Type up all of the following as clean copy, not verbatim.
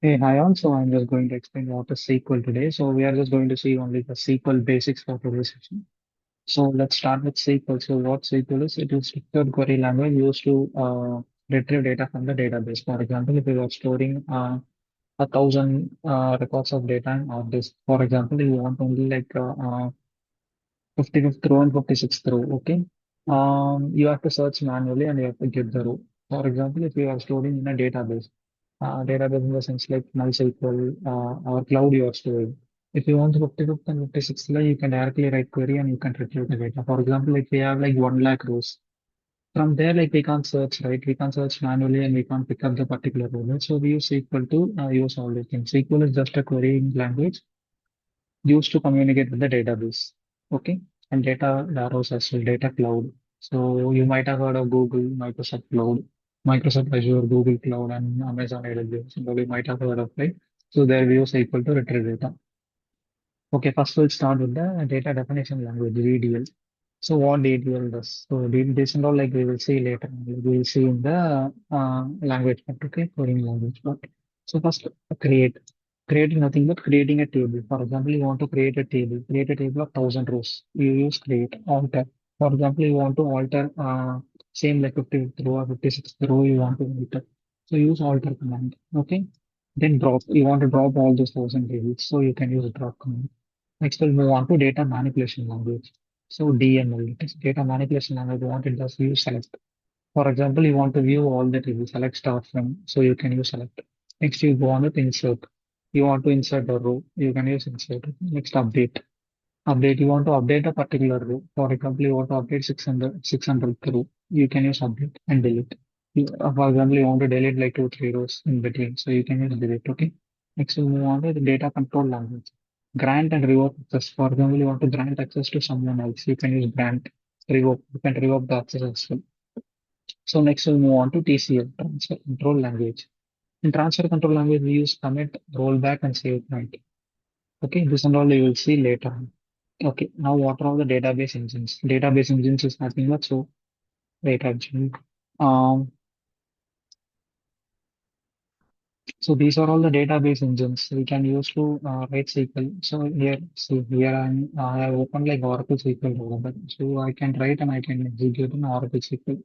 Hey, hi all. So I'm just going to explain what is SQL today. So we are just going to see only the SQL basics for today's session. So let's start with SQL. So what SQL is? It is structured query language used to retrieve data from the database. For example, if you are storing 1,000 records of data in our disk, for example, you want only like 55th row and 56th row. Okay. You have to search manually and you have to get the row. For example, if you are storing in a database in the sense like MySQL or cloud you are storing. If you want the 55th and 56th layer, you can directly write query and you can retrieve the data. For example, if we have like 1 lakh rows, from there like we can't search, right? We can't search manually and we can't pick up the particular row. Right? So we use SQL to use all these things. SQL is just a querying language used to communicate with the database. Okay. And data warehouse as well, data cloud. So you might have heard of Google, Microsoft Cloud, Microsoft Azure, Google Cloud, and Amazon AWS. So you might have heard of, right? So there we use SQL to retrieve data. Okay, first we'll start with the data definition language, DDL. So what DDL does? So this and all like we will see later. We will see in the language part, okay, coding language part. So first create. Creating nothing but creating a table. For example, you want to create a table of 1,000 rows. You use create, alter. For example, you want to alter same like 50th row or 56th row you want to alter. So use alter command. Okay. Then drop. You want to drop all those 1,000 tables. So you can use drop command. Next, we'll move on to data manipulation language. So DML, it is data manipulation language. What it does, you select. For example, you want to view all the tables, select start from, so you can use select. Next, you go on with insert. You want to insert a row, you can use insert. Next, update. Update, you want to update a particular row. For example, you want to update 600 row. You can use update and delete. For example, you want to delete like 2, 3 rows in between, so you can use delete. Okay. Next, we move on to the data control language. Grant and revoke access. For example, you want to grant access to someone else. You can use grant, revoke. You can revoke the access as well. So next, we'll move on to TCL, transfer control language. In transfer control language, we use commit, rollback, and save point. Okay, this and all you will see later on. Okay, now what are all the database engines? Database engines is nothing but so wait actually. Um, so these are all the database engines we can use to write SQL. So here, see here I have opened like Oracle SQL developer. So I can write and I can execute in Oracle SQL.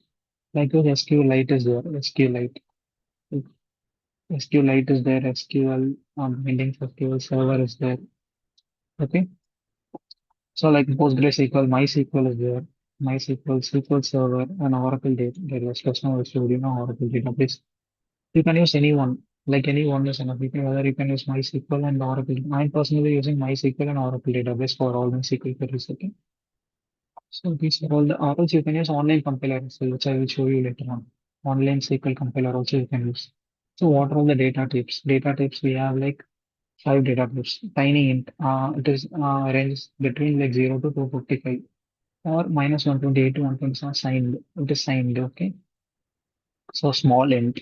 Like this SQLite is there, SQLite. SQLite is there, SQL bindings SQL server is there. Okay. So like PostgreSQL, MySQL is there, MySQL, SQL Server, and Oracle database, customer studio, Oracle database. You can use any one, like any one is enough. You can whether you can use MySQL and Oracle. I'm personally using MySQL and Oracle database for all my SQL queries. Okay. So these are all the Oracles you can use online compiler as well, which I will show you later on. Online SQL compiler also you can use. So what are all the data types? Data types we have like five data types. Tiny int, it is ranges between like 0 to 255 or minus 128 to 127 signed. It is signed, okay? So small int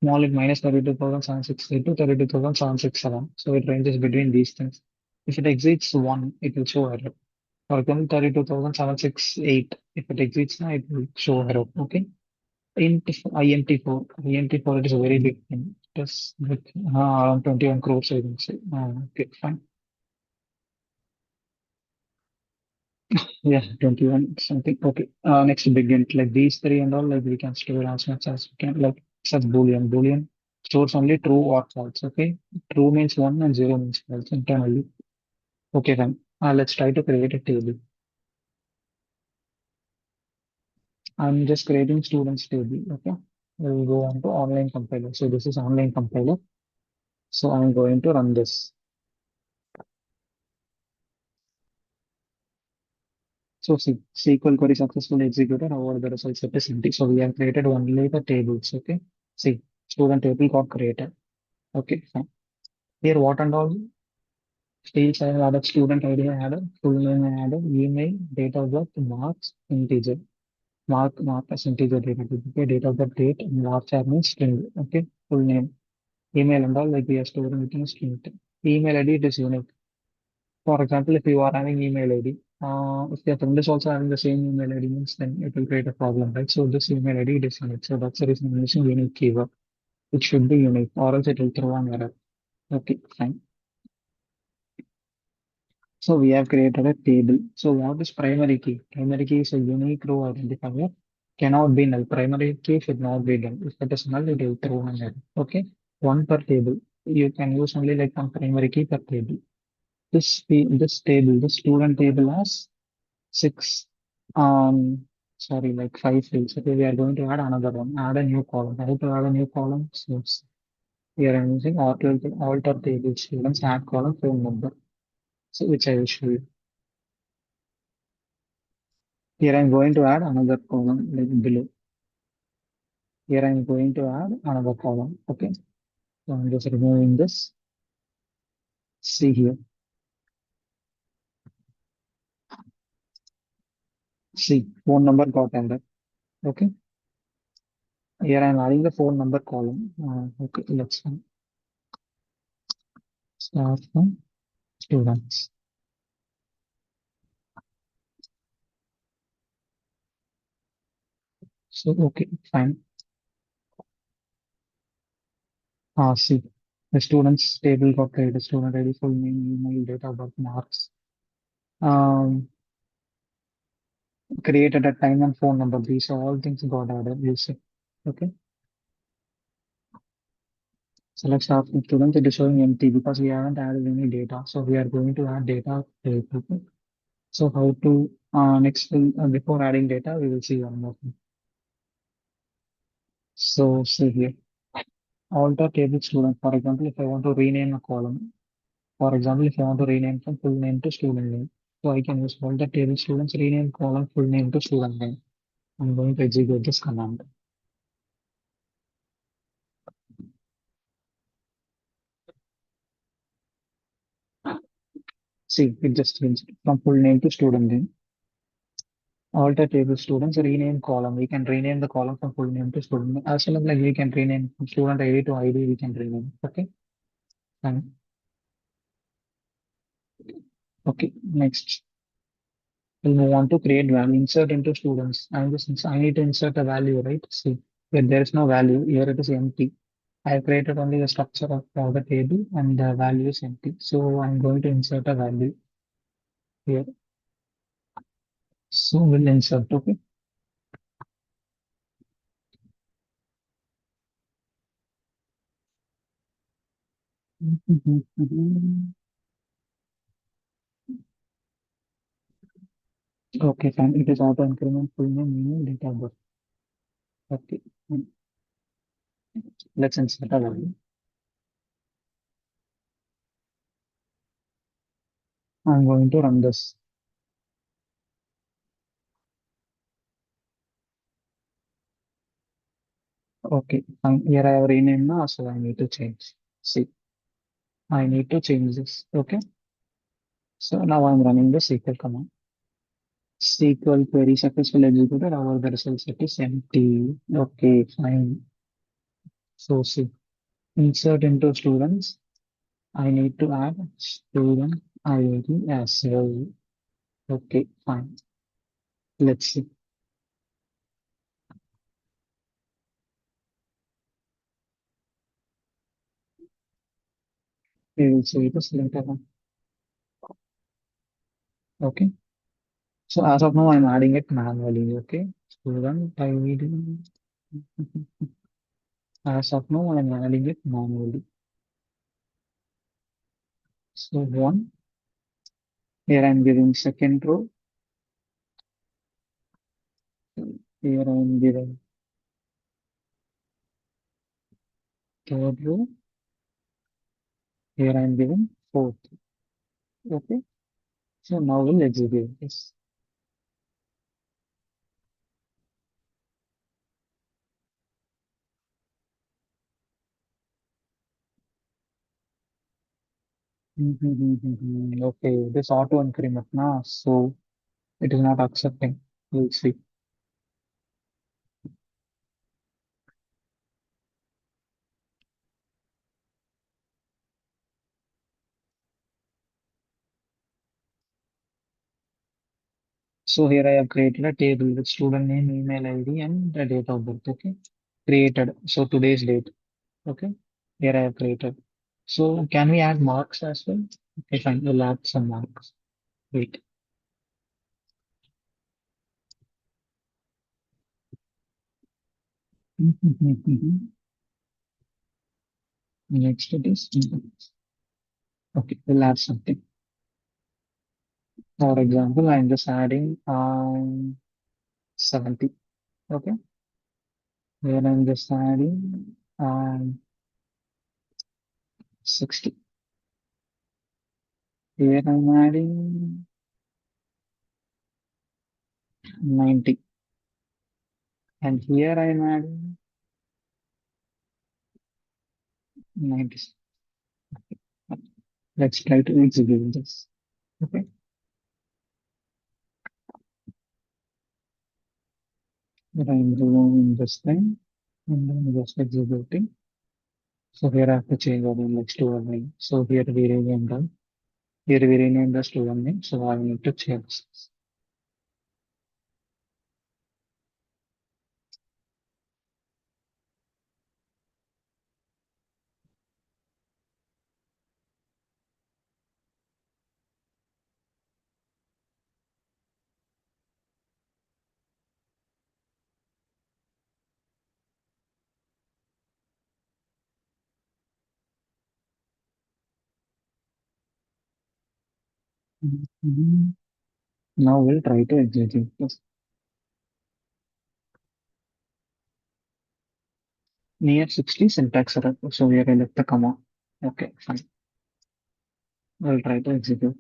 minus 32,768 to 32,767. So it ranges between these things. If it exceeds 1, it will show error. For example, 32,768. If it exceeds 9, it will show error, okay? INT4 it is a very big thing. It is with around 21 crores, I can say. Okay, fine. Yeah, 21 something. Okay. Next begin. Like these three and all, like we can store as much as we can, like such Boolean. Boolean stores only true or false. Okay. True means one and zero means false internally. Okay, then. Let's try to create a table. I'm just creating students table. Okay. We'll go on to online compiler. So this is online compiler. So I'm going to run this. So see, SQL query successfully executed. However, the result set is empty. So we have created only the tables. Okay. See, student table got created. Okay, fine. Here, what and all fields I have added student ID, I added full name, I added email, date of birth, marks, integer. Mark as integer data type. Okay, date of birth, date, and varchar means string. Okay, full name, email and all like we are storing it in a string. Email ID it is unique. For example, if you are having email ID, if your friend is also having the same email ID means then it will create a problem, right? So this email ID it is unique. So that's the reason I'm using unique keyword. It should be unique, or else it will throw an error. Okay, fine. So we have created a table. So what is primary key? Primary key is a unique row identifier. Cannot be null. Primary key should not be null. If it is null, it will throw an error. Okay. One per table. You can use only like one primary key per table. This table, the student table has six sorry, like five fields. Okay, we are going to add another one. Add a new column. How to add a new column? So here I'm using alter table students add column phone number. So which I will show you. Here I'm going to add another column like below. Here I'm going to add another column. Okay. So I'm just removing this. See here. See, phone number got added. Okay. Here I'm adding the phone number column. Okay, let's start from students. So okay, fine. See, the students table got created. Student ID, full name, email, date of birth, marks. Um, Created a time and phone number. These are all things got added. You see. Okay. So let's start with students. It is showing empty because we haven't added any data. So we are going to add data. Okay. So how to next before adding data, we will see one more thing. So see here, alter table student. For example, if I want to rename a column, for example, if I want to rename from full name to student name, so I can use alter table students rename column full name to student name. I'm going to execute this command. See, it just changed from full name to student name. Alter table students rename column. We can rename the column from full name to student name. As well as like we can rename from student ID to ID. We can rename. Okay. Fine. Okay. Next. We'll move on to create value, insert into students. I need to insert a value, right? See, here there is no value. Here it is empty. I have created only the structure of the table and the value is empty. So I'm going to insert a value here. So we'll insert, okay? Okay, fine. It is auto increment full name, email, date of birth. Okay. Let's insert a value. I'm going to run this. Okay, fine. Here I have renamed now, so I need to change. See, I need to change this. Okay. So now I'm running the SQL command. SQL query successfully executed. Our the result set is empty. Okay, fine. So see, insert into students. I need to add student ID as well. Okay, fine. Let's see. We will see this later on. Okay. So as of now, I'm adding it manually. Okay. Student ID. As of now, I'm adding it manually. So one. Here I'm giving second row. Here I'm giving third row. Here I'm giving fourth. Okay. So now we'll execute this. Okay, this auto increment now, so it is not accepting. We'll see. So here I have created a table with student name, email ID, and the date of birth. Okay, created. So today's date. Okay, here I have created. So can we add marks as well? Okay, fine. We'll add some marks. Wait. Next it is. Okay, we'll add something. For example, I'm just adding 70. Okay. Here I'm just adding 60. Here I'm adding 90. And here I'm adding 90. Let's try to execute this. Okay. But I'm removing this thing and then just executing. So here I have to change our name like student name. So here we rename them. Here we rename the student name. So I need to change this. Mhm. Now we'll try to execute this. Near 60 syntax error. So here I left the comma. Okay, fine. I'll try to execute.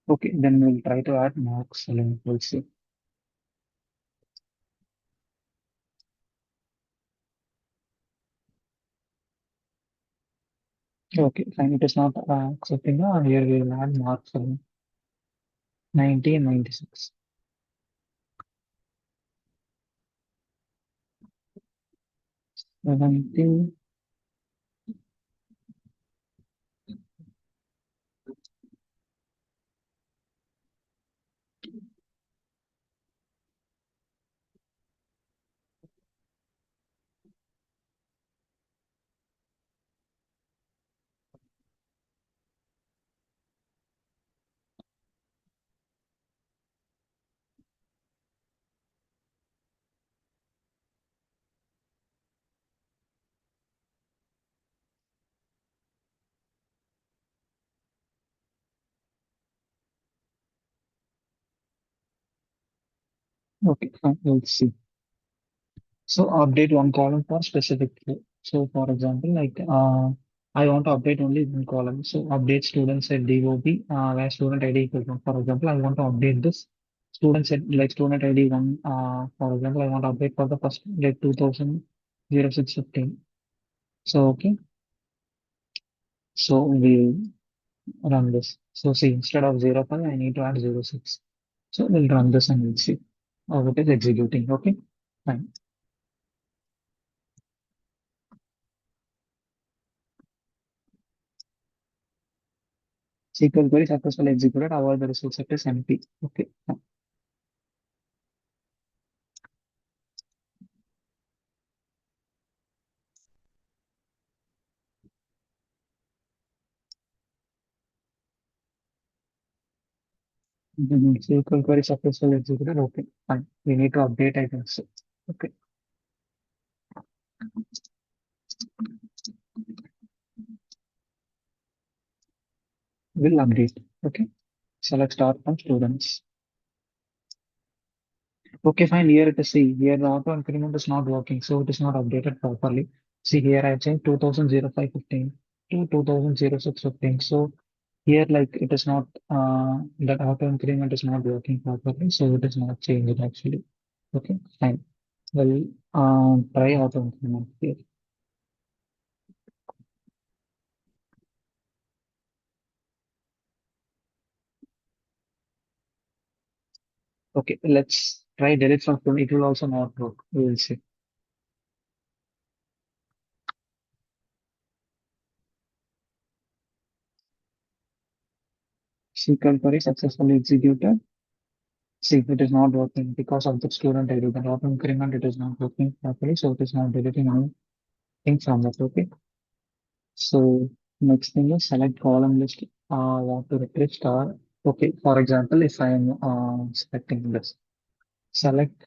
Okay, then we'll try to add marks link. We'll see. Okay, fine. It is not accepting. Here we will add marks link 90 and 96. 70. Okay, fine. We'll see. So update one column for specific flow. So for example, like I want to update only one column. So update students at DOB where student ID equals one. For example, I want to update this students at like student ID one. For example, I want to update for the first date 200615. So okay, so we'll run this. So see, instead of 05, I need to add 06. So we'll run this and we'll see how it is executing. Okay, fine. SQL query successfully executed. However, the result set is empty. Okay. SQL query successfully executed. Okay, fine. We need to update items. Okay, we'll update. Okay, so let's start from students. Okay, fine. Here it is. See, here the auto increment is not working, so it is not updated properly. See, here I changed 200515 to 200615. So here, like, it is not, that auto increment is not working properly, so it is not changed actually. Okay, fine. Well, try auto increment here. Okay, let's try delete from phone. It will also not work. We will see. SQL query successfully executed. See, it is not working because of the student ID. The auto increment, it is not working properly, so it is not deleting anything from it. Okay. So next thing is select column list. Want to replace star. Okay. For example, if I am selecting this, select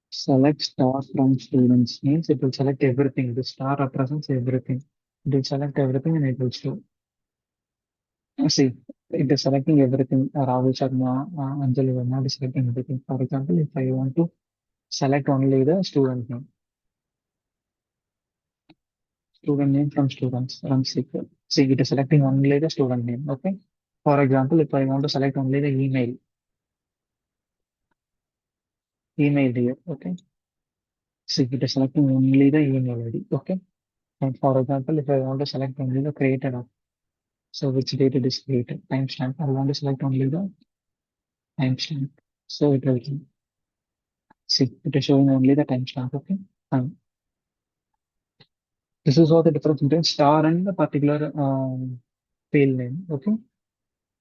select star from students means it will select everything. The star represents everything. It will select everything and it will show. See, it is selecting everything. Rahul Sharma, Anjali Verma is selecting everything. For example, if I want to select only the student name from students, run SQL. See, it is selecting only the student name. Okay. For example, if I want to select only the email here. Okay. See, it is selecting only the email ID. Okay. And for example, if I want to select only the created of, so which date it is created, timestamp, I want to select only the timestamp. So it will see, it is showing only the timestamp. Okay. Fine. This is what the difference between star and the particular field name. Okay.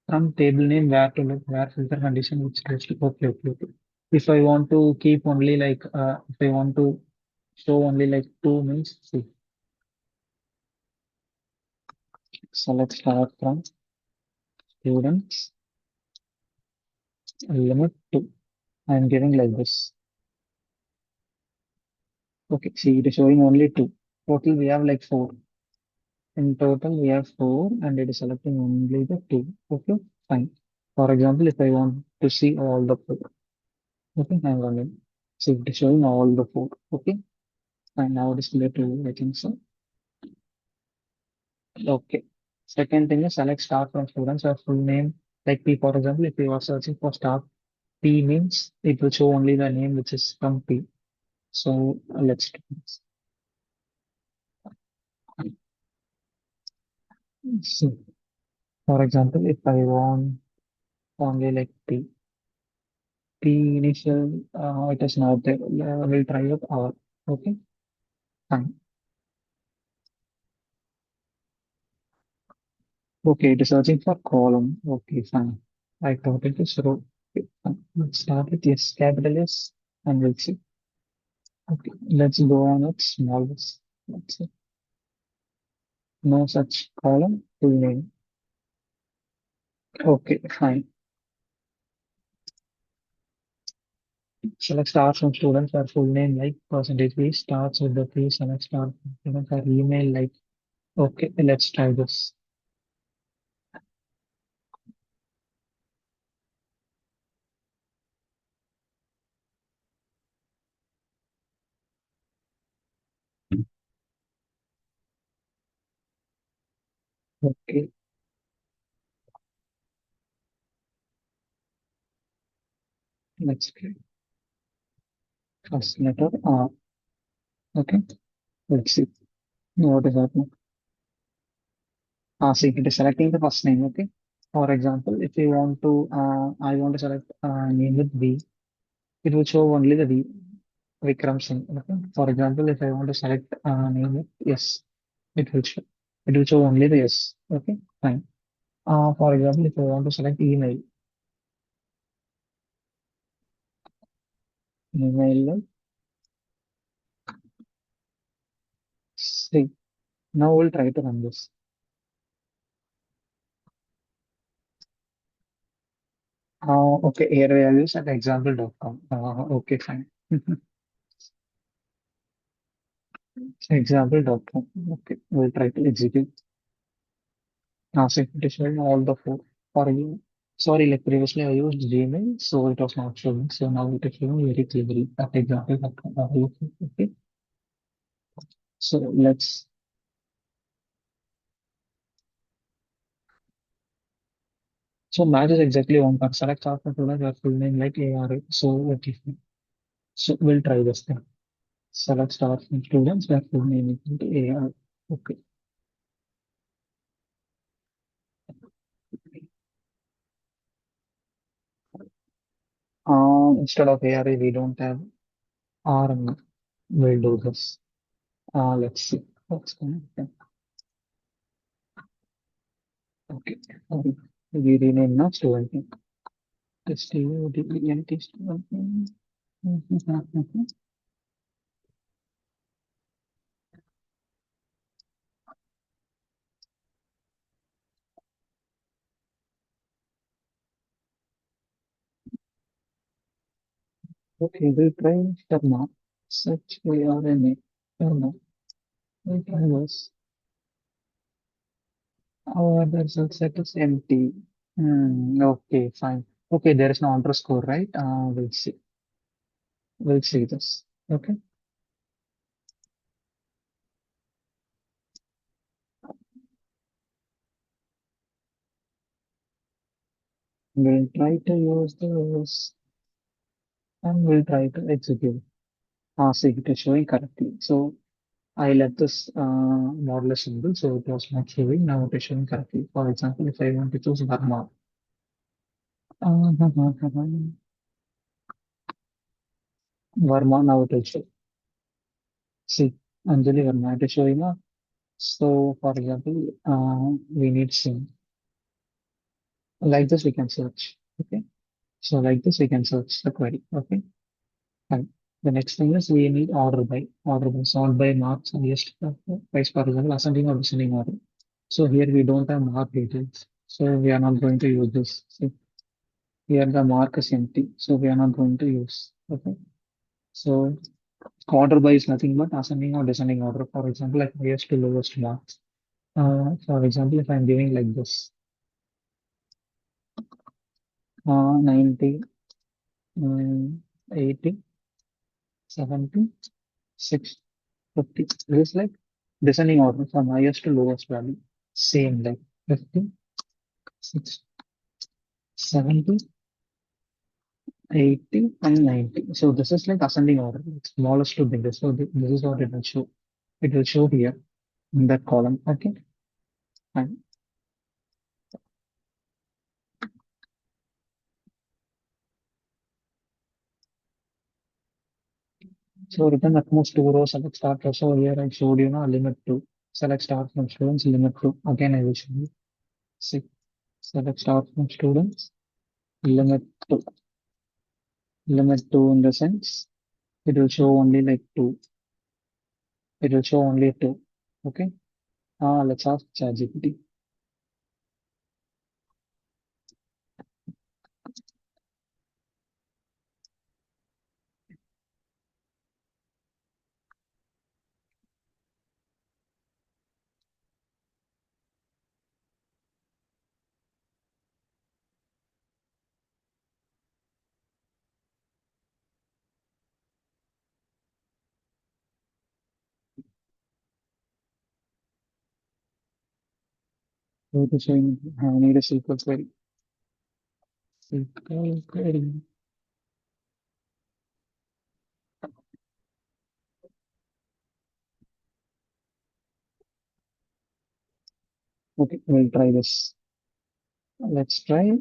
From table name where to look, where filter condition which goes to okay. If I want to keep only like if I want to show only like two means see, select star from students limit to. I am giving like this. Okay, see it is showing only two. Total we have like four. In total we have four and it is selecting only the two. Okay, fine. For example, if I want to see all the four, okay, hang on. See it is showing all the four. Okay, fine. Now it is clear to you, I think so. Okay. Second thing is select star from students or full name. Like P, for example, if you are searching for star, P means it will show only the name which is from P. So let's do this. So, for example, if I want only like P initial, it is not there. We'll try it R. Okay, fine. Okay, it is searching for column. Okay, fine. I thought it is row. Okay, fine. Let's start with yes, capital S, and we'll see. Okay, let's go on with small s. Let's see. No such column, full name. Okay, fine. Select stars from students or full name like percentage V starts with the three select star from students or email like. Okay, let's try this. Okay, let's try. First letter R. Okay, let's see what is happening. See, it is selecting the first name. Okay. For example, if you want to, I want to select name with V, it will show only the V, Vikram Singh. Okay. For example, if I want to select name with yes, it will show. It will show only the yes. Okay. Fine. For example, if I want to select email like see. Now we'll try to run this. Okay, here we are use at example.com. Okay, fine. Example.com. Okay, we'll try to execute. See, it is showing all the four for you. Sorry, like previously I used Gmail, so it was not showing. So now it is showing very clearly at example.com. Okay, so let's. So match is exactly one part. Select our controller, your full name like ARA. So okay, fine. So we'll try this thing. Select star from students where full name is equal to AR. Okay. Instead of ARA, we don't have RM. We'll do this. Let's see what's going on. Sorry, we rename now student name. STUDENT student name. Okay, we'll try Sharma. Search ARMA. Sharma. We'll try this. Our result set is empty. Okay, fine. Okay, there is no underscore, right? We'll see. We'll see this. Okay. We'll try to use this and we'll try to execute. See, it is showing correctly. So I left this modular symbol, so it was not showing. Now it is showing correctly. For example, if I want to choose Burma, Verma, now it will show. See, Anjali Verma, it is showing up. So, for example, we need sim. Like this, we can search. Okay. So, like this, we can search the query. Okay. And the next thing is we need order by. Order by sort by marks and highest price, for example, ascending or descending order. So, here we don't have mark details. So, we are not going to use this. See, here the mark is empty. So, we are not going to use. Okay. So, order by is nothing but ascending or descending order. For example, like highest to lowest marks. For example, if I'm giving like this, 90, 80, 70, 6, 50. This is like descending order from highest to lowest value. Same like 50, 6, 70, 80, and 90. So this is like ascending order, like smallest to biggest. So this is what it will show. It will show here in that column. Okay. Fine. So written at most two rows, select start row. So here I showed you now limit two. Select start from students, limit two. Again, I will show you. See, select start from students, limit two. Limit two in the sense it will show only like two. It will show only two. Okay. Let's ask ChatGPT. So it is showing I need a SQL query. SQL query. Okay, we'll try this. Let's try.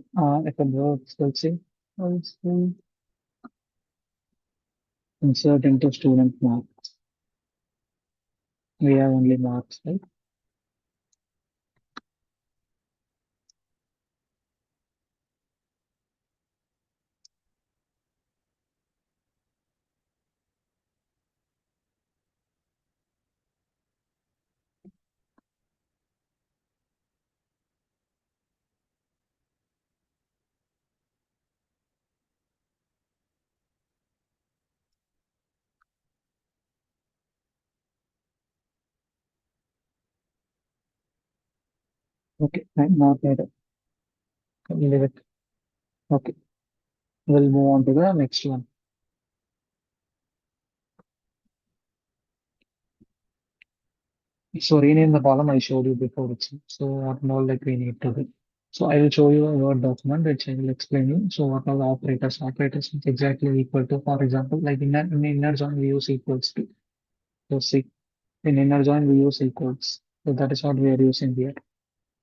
If it works, let's see. Let's see. Insert into student marks. We have only marks, right? Okay, fine. Not yet. Leave it. Okay, we'll move on to the next one. So rename the column I showed you before itself. So what all that we need to do. So I will show you a Word document which I will explain you. So what are the operators? Operators is exactly equal to, for example, like in inner join we use equals to. So see, in inner join we use equals. So that is what we are using here.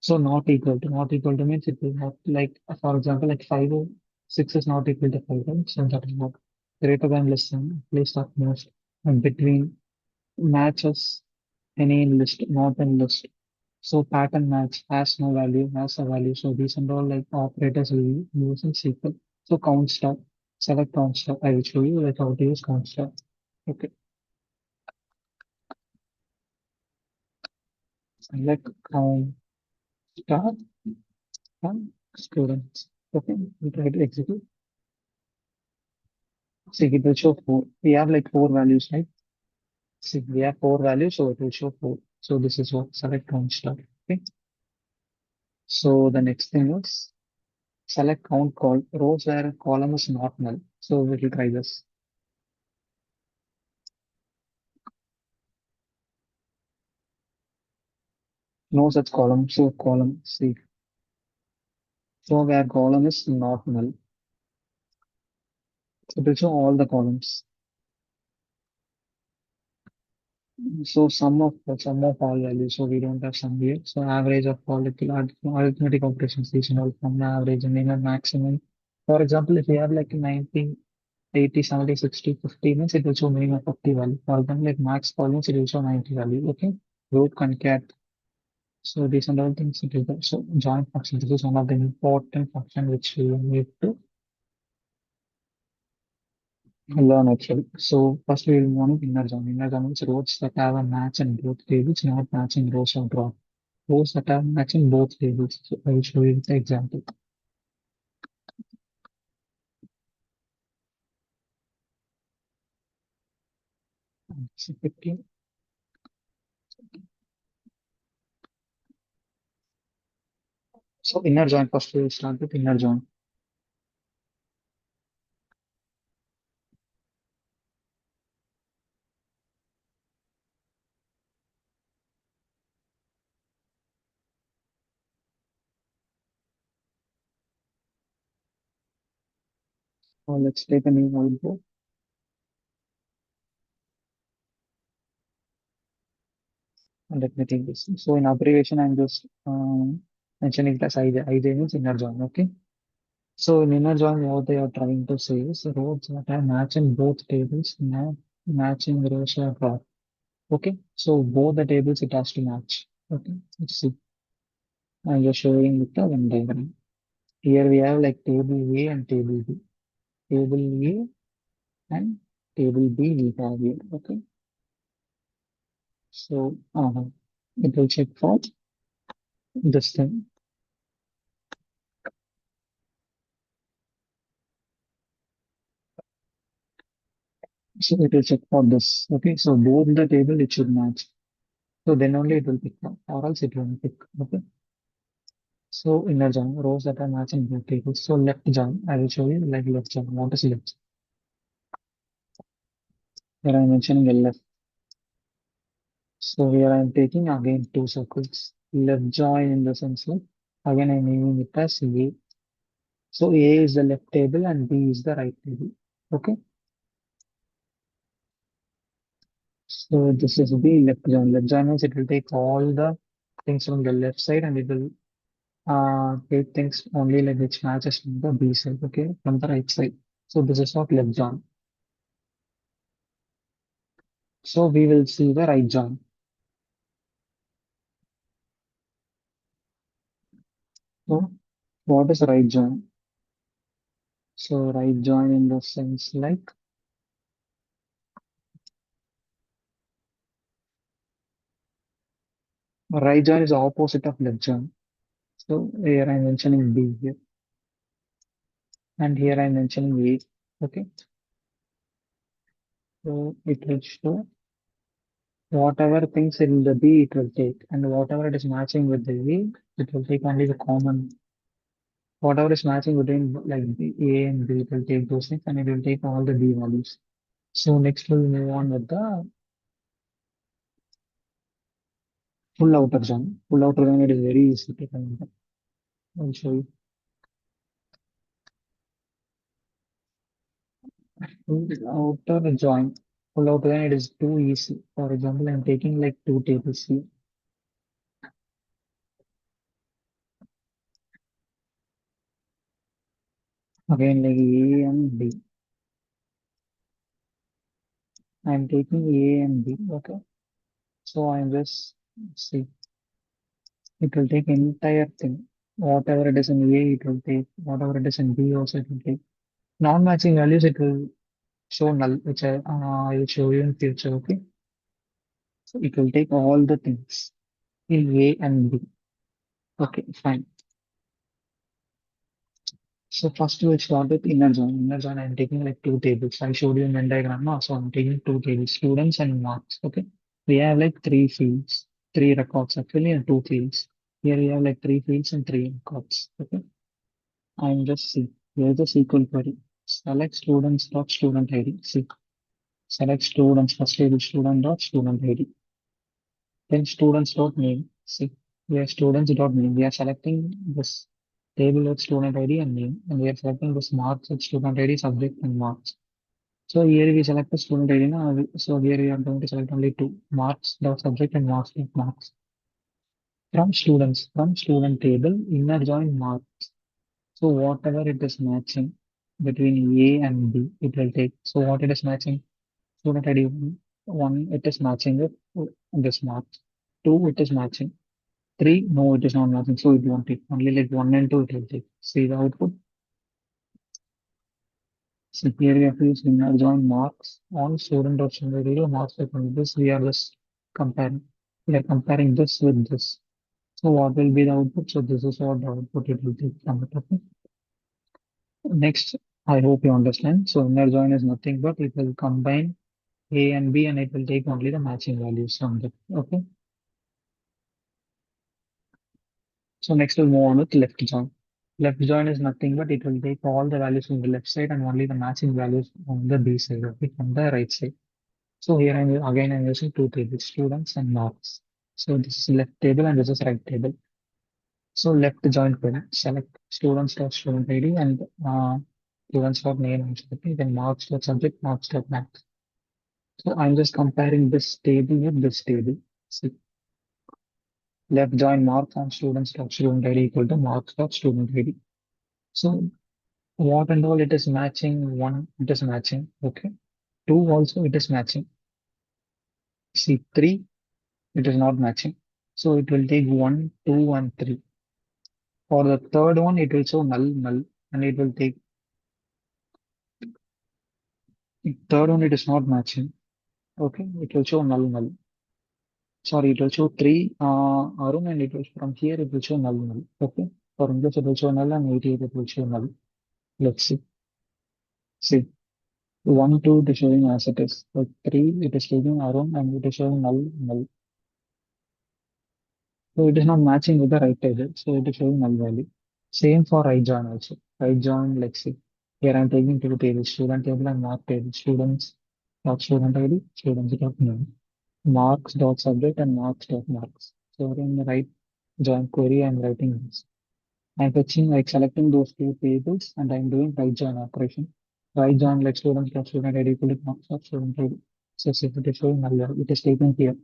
So not equal to. Not equal to means it will have like, for example, like 5 or 6 is not equal to 5, right? So that is what greater than less than, least of most, and between matches any list, not in list. So pattern match has no value, has a value. So these and all like operators will use in SQL. So count star, select count star. I will show you like how to use count star. Okay, select count star and students. Okay, we try to execute. See, it will show four. We have like four values, right? See, we have four values, so it will show four. So this is what select count star. Okay. So the next thing is select count call rows where column is not null. So we will try this. No such column. So column C. So where column is not null. So it will show all the columns. So sum of all values. So we don't have sum here. So average of all the arithmetic operations, these and all from the average and minimum maximum. For example, if we have like 90, 80, 70, 60, 50 means it will show minimum 50 value. For example, like max columns, it will show 90 value. Okay. Root concat. So these and all things it is there. So join function. This is one of the important function which we need to learn actually. So first we will want inner join. Inner join means rows that have a match in both tables, not matching rows or drop. Rows that have matching both tables. So I will show you the example. So 15. So inner join first we will start with inner join. So let's take a new notebook and let me take this. So in abbreviation, I'm just mentioning it as IJ. IJ means inner join. Okay. So in inner join, what they are trying to say is rows that are matching both tables, not matching rows or drop. Okay, so both the tables it has to match. Okay, let's see. I'm just showing with the Venn diagram. Here we have like table A and table B. Table A and table B we have here. Okay, so it will check for this thing. So it will check for this. Okay, so both the table it should match. So then only it will pick up, or else it won't pick. Okay. So inner join, rows that are matching both tables. So left join, I will show you like left join. What is left? Here I am mentioning LF. So here I am taking again two circles. Left join in the sense like again I'm naming it as A. So A is the left table and B is the right table. Okay. So this is B left join. Left join means it will take all the things from the left side and it will take things only like which matches from the B side. Okay, from the right side. So this is not left join. So we will see the right join. So what is right join? So right join in the sense like right join is opposite of left join. So here I'm mentioning B here and here I'm mentioning A. Okay. So it will show whatever things in the B it will take and whatever it is matching with the A, it will take only the common. Whatever is matching between like the A and B, it will take those things and it will take all the B values. So next we'll move on with the full outer join. Full outer join it is very easy to find. I'll show you. Full outer join. Full outer join it is too easy. For example, I'm taking like two tables here. Again like A and B. I'm taking A and B. Okay. So I'm just see. It will take entire thing. Whatever it is in A, it will take. Whatever it is in B also, it will take. Non-matching values, it will show null, which I will show you in future. Okay. So it will take all the things in A and B. Okay, fine. So first we'll start with inner join. Inner join, I'm taking like two tables. I showed you in Venn diagram now. So I'm taking two tables, students and marks. Okay. We have like three fields, three records actually, and two fields. Here we have like three fields and three records. Okay. I'm just see. Here's the SQL query. Select students dot student ID. See. Select students first table student dot student ID. Then students dot name. See. We have students dot name. We are selecting this table with student ID and name, and we are selecting this marks with student ID, subject, and marks. So here we select the student ID now. So here we are going to select only two marks dot subject and marks dot marks. From student table, inner join marks. So whatever it is matching between A and B, it will take. So what it is matching? Student ID one, it is matching with this marks. Two, it is matching. Three, no, it is not matching. So it won't take. Only like one and two, it will take. See the output. So here we have to use inner join marks on student or student area marks like this. We are just comparing. We are comparing this with this. So what will be the output? So this is what the output it will take from it. Okay. Next, I hope you understand. So inner join is nothing but it will combine A and B and it will take only the matching values from that. Okay. So next we'll move on with left join. Left join is nothing but it will take all the values from the left side and only the matching values on the B side, okay, from the right side. So here I'm using two tables, students and marks. So this is left table and this is right table. So left join query, select students dot student ID and students dot name and subject, then marks dot subject, marks dot marks. So I'm just comparing this table with this table. So left join marks on students dot student ID equal to marks dot student ID. So what and all it is matching, one it is matching, okay. Two also it is matching. See three it is not matching. So it will take one, two, and three. For the third one it will show null, null, and it will take third one it is not matching. Okay, it will show null, null. Sorry, it will show three Arun and it will from here it will show null, null. Okay. For English it will show null and 88 it will show null. Let's see. See. One, two, it is showing as it is. But three, it is taking Arun and it is showing null, null. So it is not matching with the right table. So it is showing null value. Same for right join also. Right join, let's see. Here I'm taking two tables, student table and mark table. Students dot student ID, students dot name. Marks dot subject and marks dot marks. So in the right join query, I'm writing this. I'm fetching like selecting those two tables and I'm doing right join operation. Right join like students dot student ID equal to marks dot student ID. So if it is showing null value, it is taken here.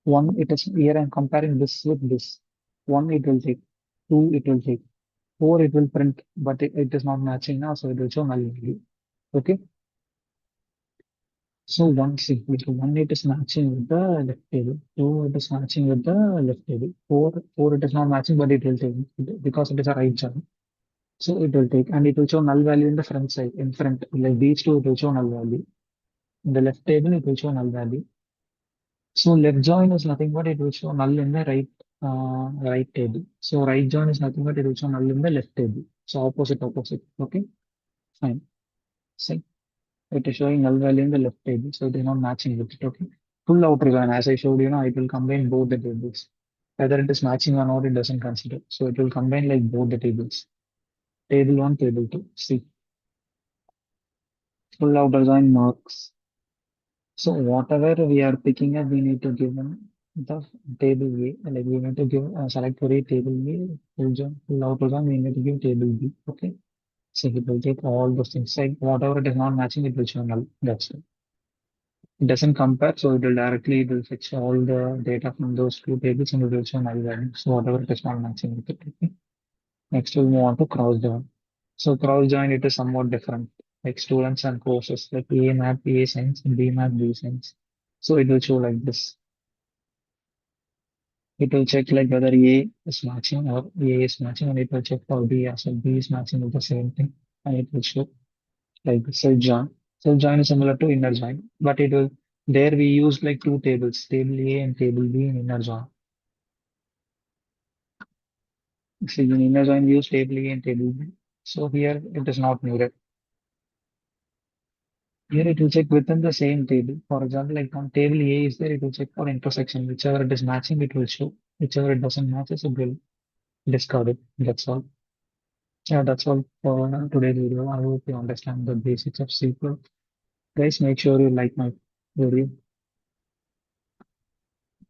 One, it is here I'm comparing this with this. One, it will take. Two, it will take. Four, it will print, but it is not matching now, so it will show null value. Okay. So one, see, one, it is matching with the left table. Two, it is matching with the left table. Four, it is not matching, but it will take because it is a right join. So it will take, and it will show null value in the front side, in front, like these two, it will show null value. In the left table, it will show null value. So left join is nothing but it will show null in the right table. So right join is nothing but it will show null in the left table. So opposite. Okay, fine. See, it is showing null value in the left table, so it is not matching with it. Okay. Full outer join, as I showed you, know, it will combine both the tables. Whether it is matching or not, it doesn't consider. So it will combine like both the tables. Table one, table two. See, full outer join marks. So whatever we are picking up, we need to give them the table A. Like we need to give select for a table A, full outer join, we need to give table B. Okay. So it will take all those things. Like whatever it is not matching, it will show null. That's it. It doesn't compare, so it will fetch all the data from those two tables and it will show null value. So whatever it is not matching with it. Okay. Next we'll move on to cross join. So cross join it is somewhat different. Like students and courses, like A map A science and B map B science. So it will show like this. It will check like whether A is matching or A is matching, and it will check for B as well. B is matching with the same thing, and it will show like self join. Self join is similar to inner join, but it will there we use like two tables, table A and table B in inner join. See, in inner join we use table A and table B. So here it is not needed. Here it will check within the same table. For example, like on table A is there, it will check for intersection. Whichever it is matching, it will show. Whichever it doesn't match, it will discard it. That's all. Yeah, that's all for today's video. I hope you understand the basics of SQL. Guys, make sure you like my video.